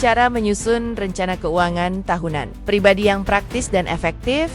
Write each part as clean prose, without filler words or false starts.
Cara menyusun rencana keuangan tahunan. Pribadi yang praktis dan efektif.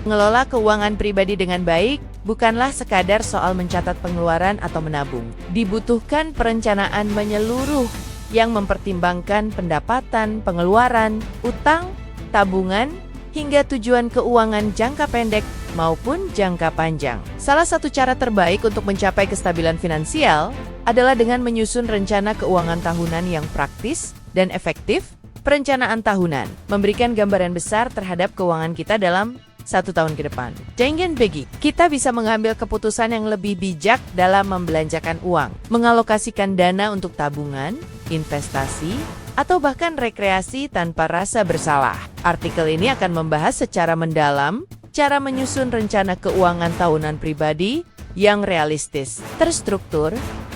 Mengelola keuangan pribadi dengan baik bukanlah sekadar soal mencatat pengeluaran atau menabung. Dibutuhkan perencanaan menyeluruh yang mempertimbangkan pendapatan, pengeluaran, utang, tabungan, hingga tujuan keuangan jangka pendek maupun jangka panjang. Salah satu cara terbaik untuk mencapai kestabilan finansial adalah dengan menyusun rencana keuangan tahunan yang praktis dan efektif. Perencanaan tahunan memberikan gambaran besar terhadap keuangan kita dalam 1 tahun ke depan. Dengan begitu, kita bisa mengambil keputusan yang lebih bijak dalam membelanjakan uang, mengalokasikan dana untuk tabungan, investasi, atau bahkan rekreasi tanpa rasa bersalah. Artikel ini akan membahas secara mendalam cara menyusun rencana keuangan tahunan pribadi yang realistis, terstruktur,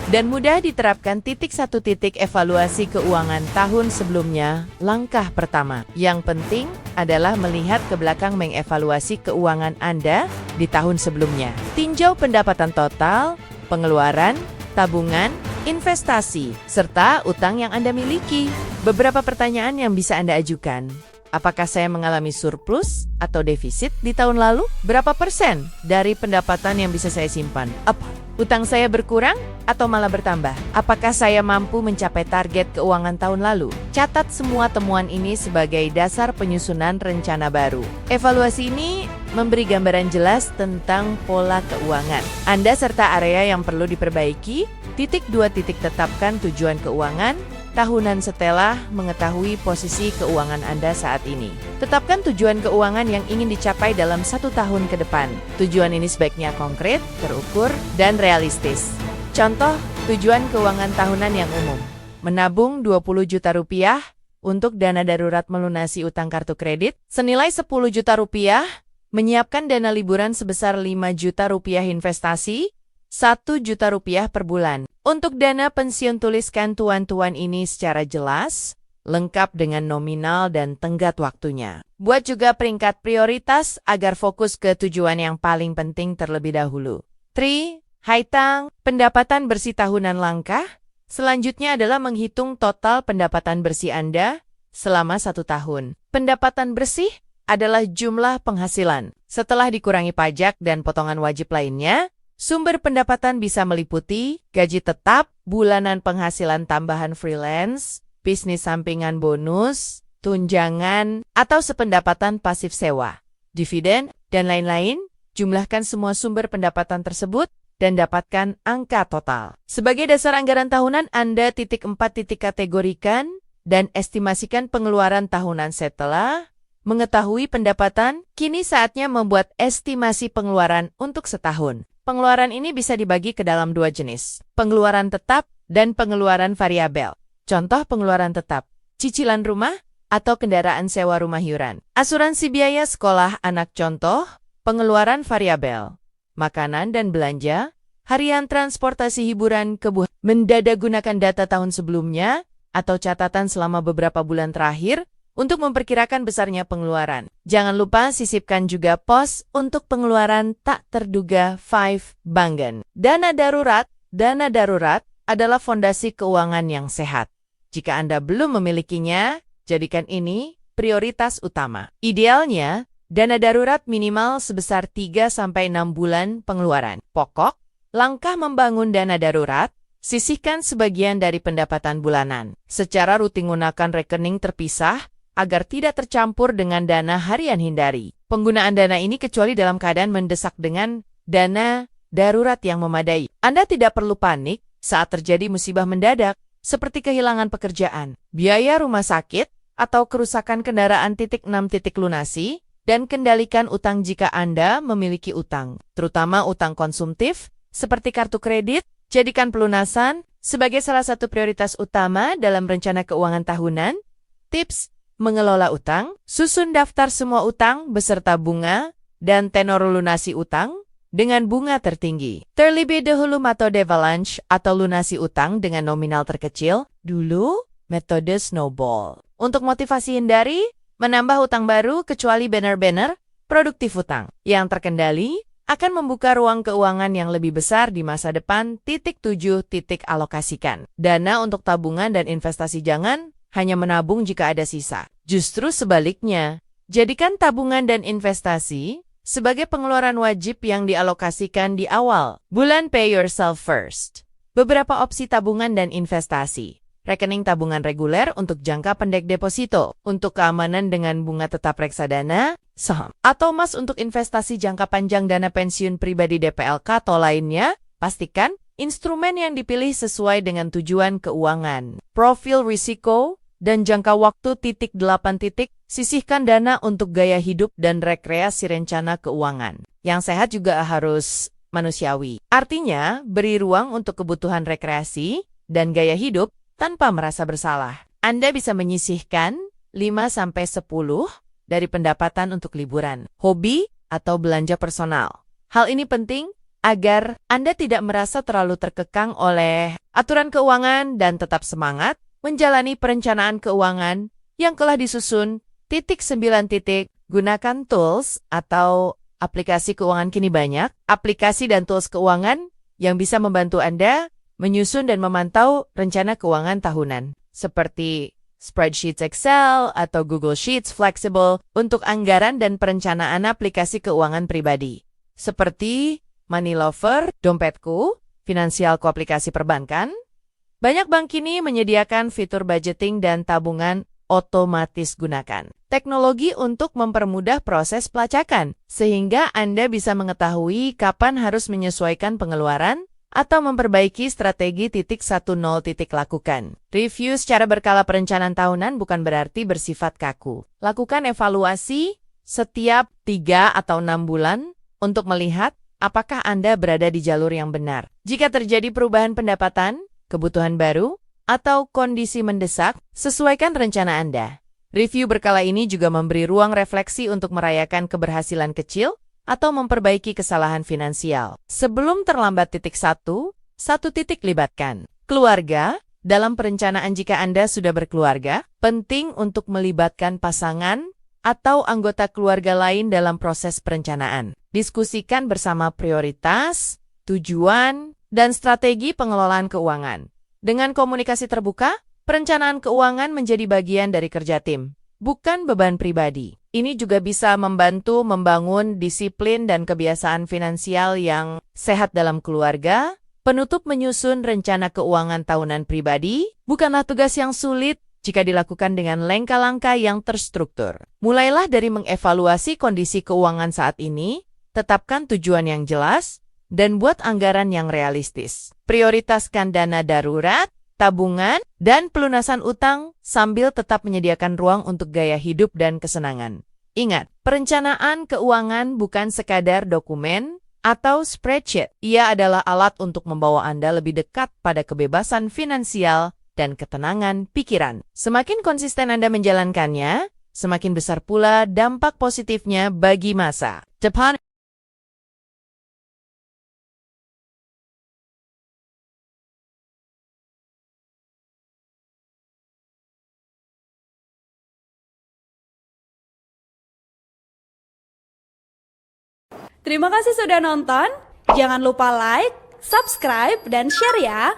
dan mudah diterapkan. Titik evaluasi keuangan tahun sebelumnya. Langkah pertama yang penting adalah melihat ke belakang, mengevaluasi keuangan Anda di tahun sebelumnya. Tinjau pendapatan total, pengeluaran, tabungan, investasi, serta utang yang Anda miliki. Beberapa pertanyaan yang bisa Anda ajukan. Apakah saya mengalami surplus atau defisit di tahun lalu? Berapa persen dari pendapatan yang bisa saya simpan? Apa utang saya berkurang atau malah bertambah? Apakah saya mampu mencapai target keuangan tahun lalu? Catat semua temuan ini sebagai dasar penyusunan rencana baru. Evaluasi ini memberi gambaran jelas tentang pola keuangan Anda serta area yang perlu diperbaiki. Tetapkan tujuan keuangan tahunan setelah mengetahui posisi keuangan Anda saat ini. Tetapkan tujuan keuangan yang ingin dicapai dalam 1 tahun ke depan. Tujuan ini sebaiknya konkret, terukur, dan realistis. Contoh tujuan keuangan tahunan yang umum. Menabung 20 juta rupiah untuk dana darurat, melunasi utang kartu kredit senilai 10 juta rupiah, menyiapkan dana liburan sebesar 5 juta rupiah, investasi 1 juta rupiah per bulan. Untuk dana pensiun, tuliskan tuan-tuan ini secara jelas, lengkap dengan nominal dan tenggat waktunya. Buat juga peringkat prioritas agar fokus ke tujuan yang paling penting terlebih dahulu. 3. Haitang, pendapatan bersih tahunan. Langkah selanjutnya adalah menghitung total pendapatan bersih Anda selama 1 tahun. Pendapatan bersih adalah jumlah penghasilan setelah dikurangi pajak dan potongan wajib lainnya. Sumber pendapatan bisa meliputi gaji tetap, bulanan penghasilan tambahan freelance, bisnis sampingan, bonus, tunjangan, atau sependapatan pasif sewa, dividen, dan lain-lain. Jumlahkan semua sumber pendapatan tersebut dan dapatkan angka total. Sebagai dasar anggaran tahunan Anda, 4. Kategorikan dan estimasikan pengeluaran tahunan. Setelah mengetahui pendapatan, kini saatnya membuat estimasi pengeluaran untuk setahun. Pengeluaran ini bisa dibagi ke dalam 2 jenis, pengeluaran tetap dan pengeluaran variabel. Contoh pengeluaran tetap, cicilan rumah atau kendaraan sewa rumah, iuran, asuransi biaya sekolah anak. Contoh pengeluaran variabel, makanan dan belanja, harian, transportasi, hiburan, kebutuhan. Mendadak gunakan data tahun sebelumnya atau catatan selama beberapa bulan terakhir untuk memperkirakan besarnya pengeluaran. Jangan lupa sisipkan juga pos untuk pengeluaran tak terduga. 5. Bangen. Dana darurat. Dana darurat adalah fondasi keuangan yang sehat. Jika Anda belum memilikinya, jadikan ini prioritas utama. Idealnya, dana darurat minimal sebesar 3-6 bulan pengeluaran pokok. Langkah membangun dana darurat, sisihkan sebagian dari pendapatan bulanan. Secara rutin gunakan rekening terpisah agar tidak tercampur dengan dana harian. Hindari penggunaan dana ini kecuali dalam keadaan mendesak. Dengan dana darurat yang memadai, Anda tidak perlu panik saat terjadi musibah mendadak seperti kehilangan pekerjaan, biaya rumah sakit, atau kerusakan kendaraan. 6. Lunasi dan kendalikan utang jika Anda memiliki utang, terutama utang konsumtif seperti kartu kredit. Jadikan pelunasan sebagai salah satu prioritas utama dalam rencana keuangan tahunan. Tips mengelola utang, susun daftar semua utang beserta bunga dan tenor lunasi utang dengan bunga tertinggi. Terlebih dahulu metode avalanche atau lunasi utang dengan nominal terkecil. Dulu, metode snowball. Untuk motivasi, hindari menambah utang baru kecuali banner-banner produktif utang yang terkendali. akan membuka ruang keuangan yang lebih besar di masa depan. 7. Alokasikan dana untuk tabungan dan investasi. Jangan hanya menabung jika ada sisa. Justru sebaliknya, jadikan tabungan dan investasi sebagai pengeluaran wajib yang dialokasikan di awal bulan. Pay yourself first. Beberapa opsi tabungan dan investasi. Rekening tabungan reguler untuk jangka pendek, deposito untuk keamanan dengan bunga tetap, reksadana, saham, atau emas untuk investasi jangka panjang, dana pensiun pribadi, DPLK atau lainnya. Pastikan instrumen yang dipilih sesuai dengan tujuan keuangan. Profil risiko dan jangka waktu. 8. Sisihkan dana untuk gaya hidup dan rekreasi. Rencana keuangan yang sehat juga harus manusiawi. Artinya, beri ruang untuk kebutuhan rekreasi dan gaya hidup tanpa merasa bersalah. Anda bisa menyisihkan 5-10 dari pendapatan untuk liburan, hobi, atau belanja personal. Hal ini penting agar Anda tidak merasa terlalu terkekang oleh aturan keuangan dan tetap semangat menjalani perencanaan keuangan yang telah disusun. 9. Gunakan tools atau aplikasi keuangan. Kini banyak aplikasi dan tools keuangan yang bisa membantu Anda menyusun dan memantau rencana keuangan tahunan, seperti spreadsheets Excel atau Google Sheets fleksibel untuk anggaran dan perencanaan. Aplikasi keuangan pribadi, seperti Money Lover, Dompetku, Finansialku, aplikasi perbankan. Banyak bank kini menyediakan fitur budgeting dan tabungan otomatis. Gunakan teknologi untuk mempermudah proses pelacakan, sehingga Anda bisa mengetahui kapan harus menyesuaikan pengeluaran atau memperbaiki strategi. 10. Lakukan review secara berkala. Perencanaan tahunan bukan berarti bersifat kaku. Lakukan evaluasi setiap 3 atau 6 bulan untuk melihat apakah Anda berada di jalur yang benar. Jika terjadi perubahan pendapatan, kebutuhan baru, atau kondisi mendesak, sesuaikan rencana Anda. Review berkala ini juga memberi ruang refleksi untuk merayakan keberhasilan kecil atau memperbaiki kesalahan finansial. Sebelum terlambat. 1. Libatkan keluarga dalam perencanaan. Jika Anda sudah berkeluarga, penting untuk melibatkan pasangan atau anggota keluarga lain dalam proses perencanaan. Diskusikan bersama prioritas, tujuan, dan strategi pengelolaan keuangan. Dengan komunikasi terbuka, perencanaan keuangan menjadi bagian dari kerja tim, bukan beban pribadi. Ini juga bisa membantu membangun disiplin dan kebiasaan finansial yang sehat dalam keluarga. Penutup, menyusun rencana keuangan tahunan pribadi bukanlah tugas yang sulit jika dilakukan dengan langkah-langkah yang terstruktur. Mulailah dari mengevaluasi kondisi keuangan saat ini, tetapkan tujuan yang jelas, dan buat anggaran yang realistis. Prioritaskan dana darurat, tabungan, dan pelunasan utang sambil tetap menyediakan ruang untuk gaya hidup dan kesenangan. Ingat, perencanaan keuangan bukan sekadar dokumen atau spreadsheet. Ia adalah alat untuk membawa Anda lebih dekat pada kebebasan finansial dan ketenangan pikiran. Semakin konsisten Anda menjalankannya, semakin besar pula dampak positifnya bagi masa depan. Terima kasih sudah nonton. Jangan lupa like, subscribe, dan share ya.